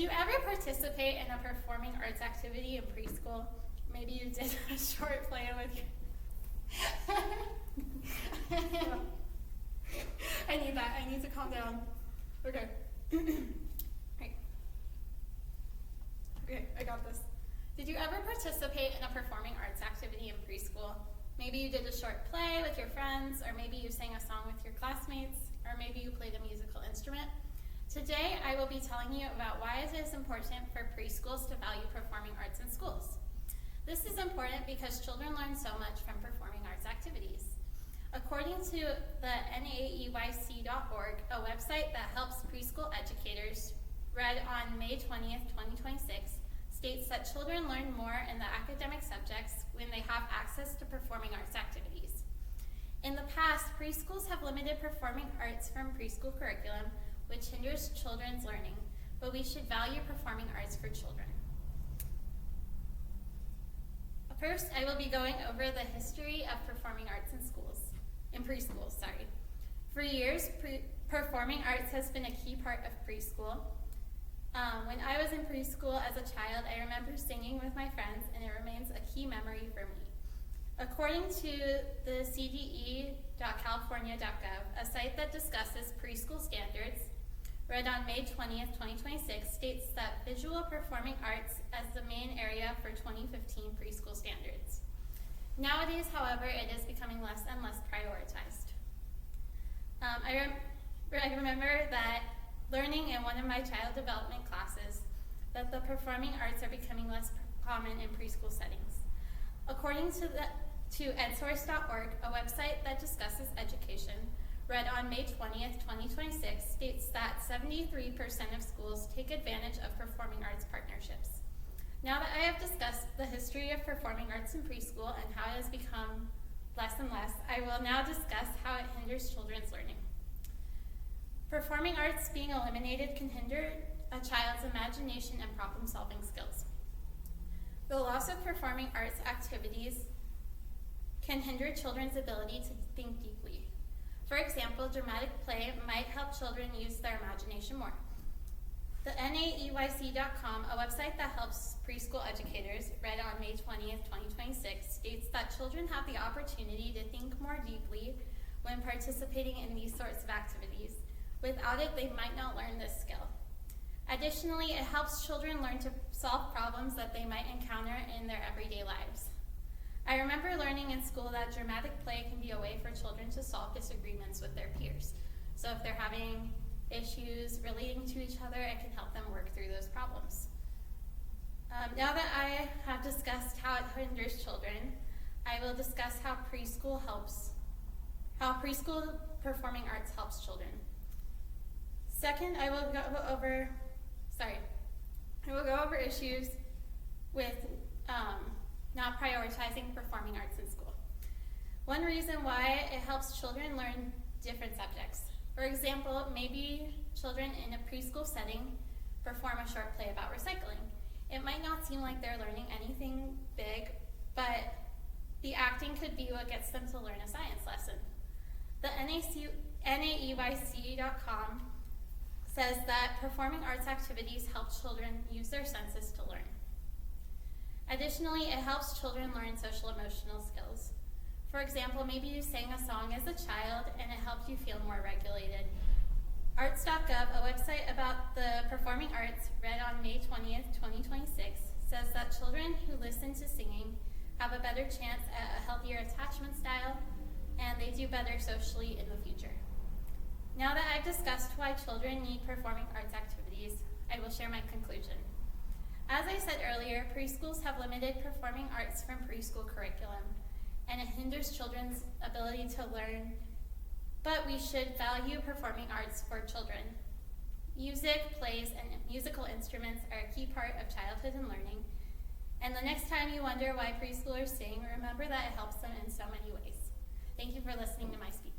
you ever participate in a performing arts activity in preschool? Maybe you did a short play with your... I need that. I need to calm down. Okay. Right. Okay, I got this. Did you ever participate in a performing arts activity in preschool? Maybe you did a short play with your friends, or maybe you sang a song with your classmates, or maybe you played a musical instrument. Today, I will be telling you about why it is important for preschools to value performing arts in schools. This is important because children learn so much from performing arts activities. According to the naeyc.org, a website that helps preschool educators, read on May 20th, 2026, states that children learn more in the academic subjects when they have access to performing arts activities. In the past, preschools have limited performing arts from preschool curriculum, which hinders children's learning, but we should value performing arts for children. First, I will be going over the history of performing arts in preschools. For years, performing arts has been a key part of preschool. When I was in preschool as a child, I remember singing with my friends, and it remains a key memory for me. According to the cde.california.gov, a site that discusses preschool standards, read on May 20th, 2026, states that visual performing arts as the main area for 2015 preschool standards. Nowadays, however, it is becoming less and less prioritized. I remember that learning in one of my child development classes that the performing arts are becoming less common in preschool settings. According to edsource.org, a website that discusses education, read on May 20th, 2026, states that 73% of schools take advantage of performing arts partnerships. Now that I have discussed the history of performing arts in preschool and how it has become less and less, I will now discuss how it hinders children's learning. Performing arts being eliminated can hinder a child's imagination and problem-solving skills. The loss of performing arts activities can hinder children's ability to think deeply. For example, dramatic play might help children use their imagination more. The naeyc.com, a website that helps preschool educators, read on May 20th, 2026, states that children have the opportunity to think more deeply when participating in these sorts of activities. Without it, they might not learn this skill. Additionally, it helps children learn to solve problems that they might encounter in their everyday lives. I remember learning in school that dramatic play can be a way for children to solve disagreements with their peers. So if they're having issues relating to each other, it can help them work through those problems. Now that I have discussed how it hinders children, I will discuss how preschool performing arts helps children. Second, I will go over issues with not prioritizing performing arts in school. One reason why it helps children learn different subjects. For example, maybe children in a preschool setting perform a short play about recycling. It might not seem like they're learning anything big, but the acting could be what gets them to learn a science lesson. The naeyc.com says that performing arts activities help children use their senses to learn. Additionally, it helps children learn social emotional skills. For example, maybe you sang a song as a child and it helped you feel more regulated. Arts.gov, a website about the performing arts, read on May 20th, 2026, says that children who listen to singing have a better chance at a healthier attachment style, and they do better socially in the future. Now that I've discussed why children need performing arts activities, I will share my conclusion. As I said earlier, preschools have limited performing arts from preschool curriculum, and it hinders children's ability to learn, but we should value performing arts for children. Music, plays, and musical instruments are a key part of childhood and learning, and the next time you wonder why preschoolers sing, remember that it helps them in so many ways. Thank you for listening to my speech.